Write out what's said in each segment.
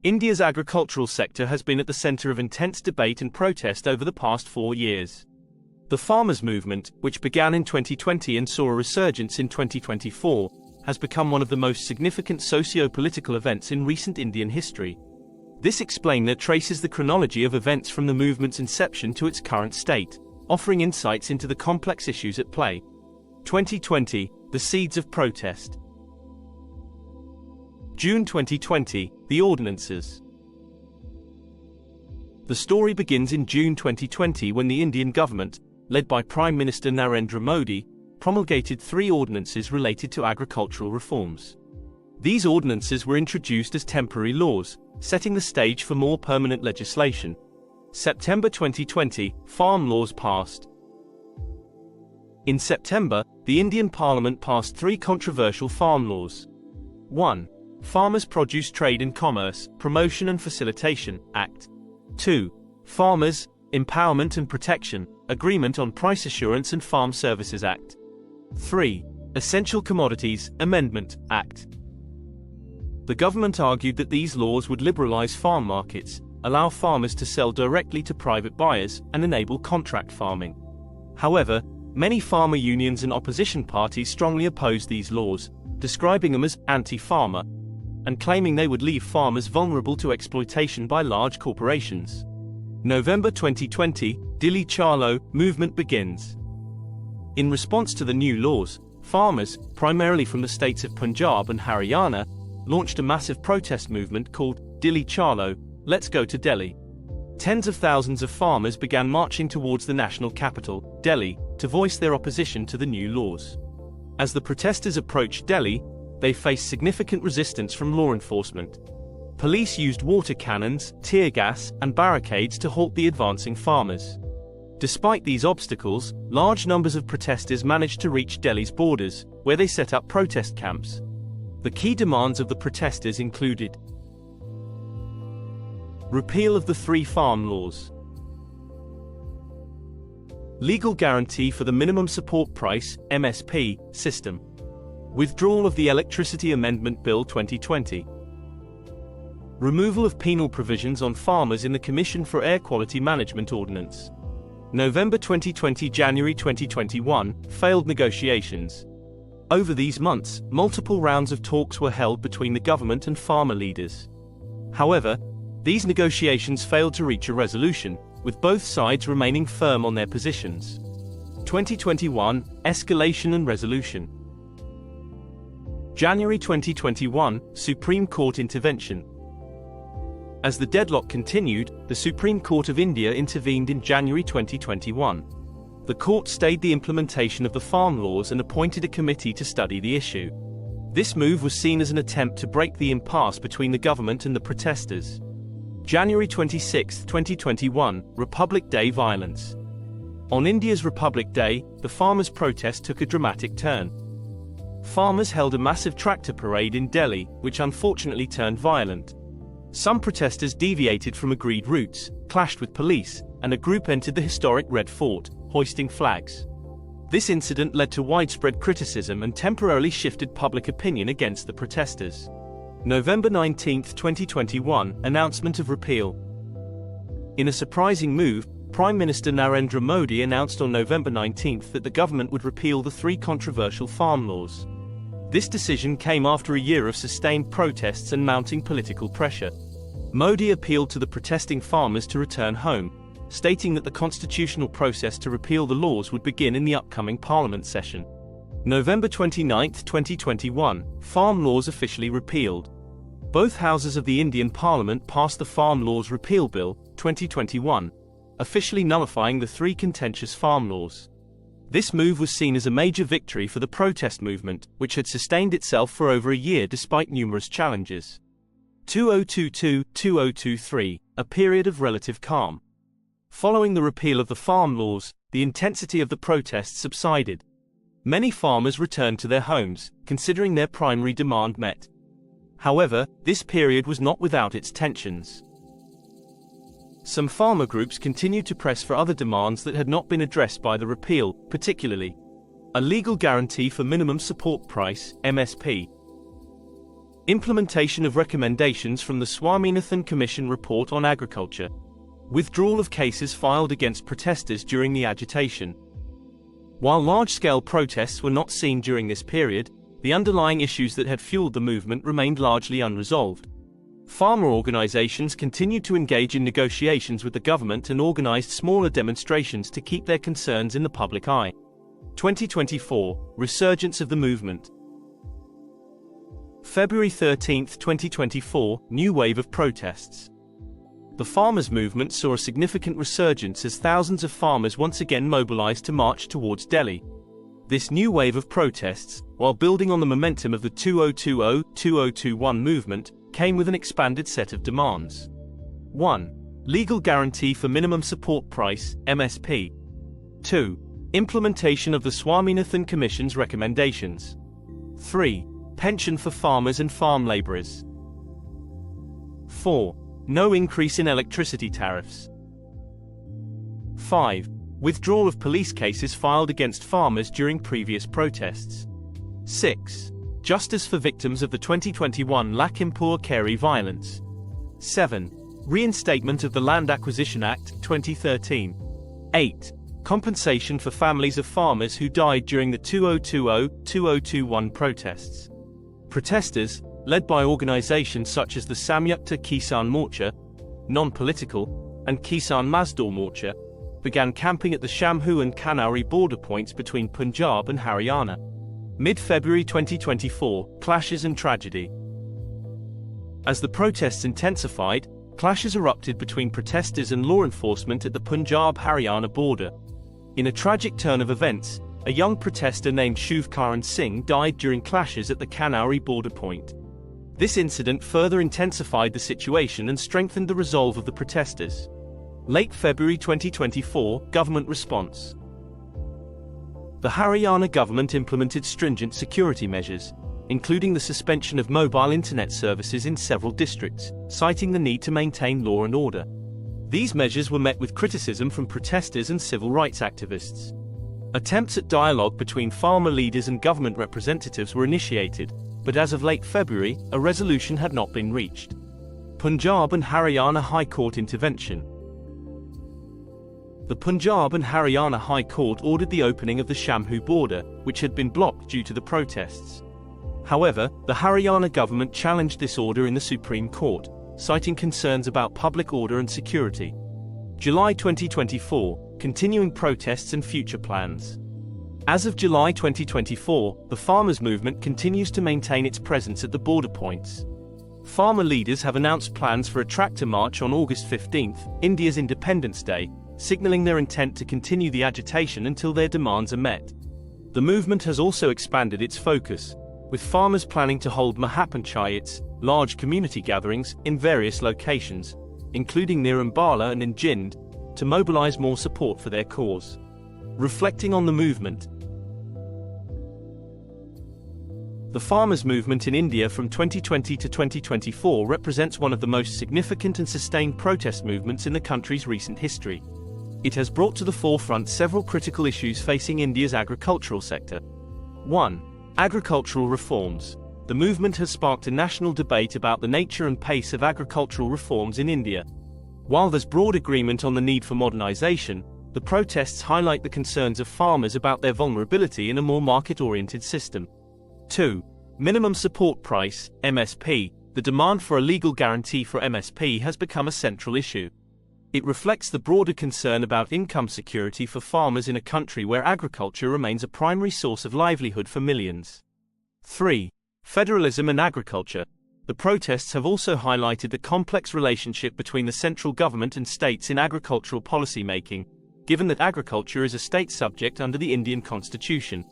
India's agricultural sector has been at the center of intense debate and protest over the past 4 years. The farmers' movement, which began in 2020 and saw a resurgence in 2024, has become one of the most significant socio-political events in recent Indian history. This explainer traces the chronology of events from the movement's inception to its current state, offering insights into the complex issues at play. 2020, the seeds of protest. June 2020, the ordinances. The story begins in June 2020 when the Indian government, led by Prime Minister Narendra Modi, promulgated 3 ordinances related to agricultural reforms. These ordinances were introduced as temporary laws, setting the stage for more permanent legislation. September 2020, farm laws passed. In September, the Indian Parliament passed 3 controversial farm laws. 1. Farmers' Produce Trade and Commerce, Promotion and Facilitation Act. 2. Farmers' Empowerment and Protection, Agreement on Price Assurance and Farm Services Act. 3. Essential Commodities Amendment Act. The government argued that these laws would liberalize farm markets, allow farmers to sell directly to private buyers, and enable contract farming. However, many farmer unions and opposition parties strongly opposed these laws, describing them as anti-farmer, and claiming they would leave farmers vulnerable to exploitation by large corporations. November 2020, Dilli Chalo movement begins. In response to the new laws, farmers, primarily from the states of Punjab and Haryana, launched a massive protest movement called Dilli Chalo, Let's Go to Delhi. Tens of thousands of farmers began marching towards the national capital, Delhi, to voice their opposition to the new laws. As the protesters approached Delhi, they faced significant resistance from law enforcement. Police used water cannons, tear gas, and barricades to halt the advancing farmers. Despite these obstacles, large numbers of protesters managed to reach Delhi's borders, where they set up protest camps. The key demands of the protesters included repeal of the 3 farm laws, legal guarantee for the minimum support price (MSP) system, withdrawal of the Electricity Amendment Bill 2020, removal of penal provisions on farmers in the Commission for Air Quality Management Ordinance. November 2020 – January 2021, failed negotiations. Over these months, multiple rounds of talks were held between the government and farmer leaders. However, these negotiations failed to reach a resolution, with both sides remaining firm on their positions. 2021, escalation and resolution. January 2021, Supreme Court intervention. As the deadlock continued, the Supreme Court of India intervened in January 2021. The court stayed the implementation of the farm laws and appointed a committee to study the issue. This move was seen as an attempt to break the impasse between the government and the protesters. January 26, 2021, Republic Day violence. On India's Republic Day, the farmers' protest took a dramatic turn. Farmers held a massive tractor parade in Delhi, which unfortunately turned violent. Some protesters deviated from agreed routes, clashed with police, and a group entered the historic Red Fort, hoisting flags. This incident led to widespread criticism and temporarily shifted public opinion against the protesters. November 19, 2021, announcement of repeal. In a surprising move, Prime Minister Narendra Modi announced on November 19 that the government would repeal the 3 controversial farm laws. This decision came after a year of sustained protests and mounting political pressure. Modi appealed to the protesting farmers to return home, stating that the constitutional process to repeal the laws would begin in the upcoming parliament session. November 29, 2021, farm laws officially repealed. Both houses of the Indian Parliament passed the Farm Laws Repeal Bill, 2021, officially nullifying the 3 contentious farm laws. This move was seen as a major victory for the protest movement, which had sustained itself for over a year despite numerous challenges. 2022-2023, a period of relative calm. Following the repeal of the farm laws, the intensity of the protests subsided. Many farmers returned to their homes, considering their primary demand met. However, this period was not without its tensions. Some farmer groups continued to press for other demands that had not been addressed by the repeal, particularly a legal guarantee for minimum support price (MSP), Implementation of recommendations from the Swaminathan Commission report on agriculture. Withdrawal of cases filed against protesters during the agitation. While large-scale protests were not seen during this period, the underlying issues that had fueled the movement remained largely unresolved. Farmer organizations continued to engage in negotiations with the government and organized smaller demonstrations to keep their concerns in the public eye. 2024, Resurgence of the movement. February 13, 2024, new wave of protests. The farmers' movement saw a significant resurgence as thousands of farmers once again mobilized to march towards Delhi. This new wave of protests, while building on the momentum of the 2020-2021 movement, came with an expanded set of demands. 1. Legal guarantee for minimum support price, MSP. 2. Implementation of the Swaminathan Commission's recommendations. 3. Pension for farmers and farm laborers. 4. No increase in electricity tariffs. 5. Withdrawal of police cases filed against farmers during previous protests. 6. Justice for victims of the 2021 Lakhimpur Kheri violence. 7. Reinstatement of the Land Acquisition Act, 2013. 8. Compensation for families of farmers who died during the 2020-2021 protests. Protesters, led by organizations such as the Samyukta Kisan Morcha, non-political, and Kisan Mazdoor Morcha, began camping at the Shamhu and Kanhari border points between Punjab and Haryana. Mid-February 2024, clashes and tragedy. As the protests intensified, clashes erupted between protesters and law enforcement at the Punjab-Haryana border. In a tragic turn of events, a young protester named Shuvkaran Singh died during clashes at the Kanhari border point. This incident further intensified the situation and strengthened the resolve of the protesters. Late February 2024, government response. The Haryana government implemented stringent security measures, including the suspension of mobile internet services in several districts, citing the need to maintain law and order. These measures were met with criticism from protesters and civil rights activists. Attempts at dialogue between farmer leaders and government representatives were initiated, but as of late February, a resolution had not been reached. Punjab and Haryana High Court intervention. The Punjab and Haryana High Court ordered the opening of the Shamhu border, which had been blocked due to the protests. However, the Haryana government challenged this order in the Supreme Court, citing concerns about public order and security. July 2024, continuing protests and future plans. As of July 2024, the farmers' movement continues to maintain its presence at the border points. Farmer leaders have announced plans for a tractor march on August 15, India's Independence Day, signaling their intent to continue the agitation until their demands are met. The movement has also expanded its focus, with farmers planning to hold Mahapanchayats, large community gatherings, in various locations, including near Ambala and in Jind, to mobilize more support for their cause. Reflecting on the movement. The farmers' movement in India from 2020 to 2024 represents one of the most significant and sustained protest movements in the country's recent history. It has brought to the forefront several critical issues facing India's agricultural sector. 1. Agricultural reforms. The movement has sparked a national debate about the nature and pace of agricultural reforms in India. While there's broad agreement on the need for modernization, the protests highlight the concerns of farmers about their vulnerability in a more market-oriented system. 2. Minimum support price, MSP. The demand for a legal guarantee for MSP has become a central issue. It reflects the broader concern about income security for farmers in a country where agriculture remains a primary source of livelihood for millions. 3. Federalism and agriculture. The protests have also highlighted the complex relationship between the central government and states in agricultural policy making, given that agriculture is a state subject under the Indian Constitution.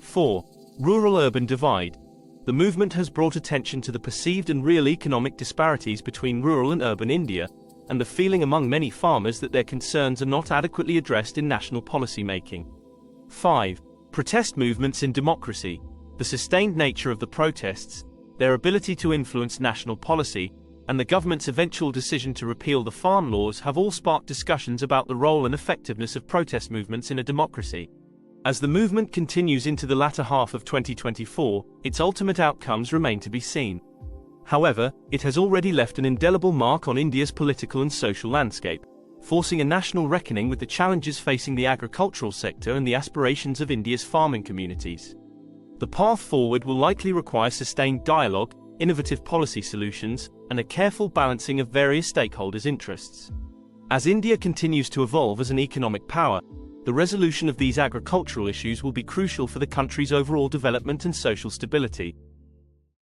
4. Rural-urban divide. The movement has brought attention to the perceived and real economic disparities between rural and urban India, and the feeling among many farmers that their concerns are not adequately addressed in national policy making. 5. Protest movements in democracy. The sustained nature of the protests, their ability to influence national policy, and the government's eventual decision to repeal the farm laws have all sparked discussions about the role and effectiveness of protest movements in a democracy. As the movement continues into the latter half of 2024, its ultimate outcomes remain to be seen. However, it has already left an indelible mark on India's political and social landscape, forcing a national reckoning with the challenges facing the agricultural sector and the aspirations of India's farming communities. The path forward will likely require sustained dialogue, innovative policy solutions, and a careful balancing of various stakeholders' interests. As India continues to evolve as an economic power, the resolution of these agricultural issues will be crucial for the country's overall development and social stability.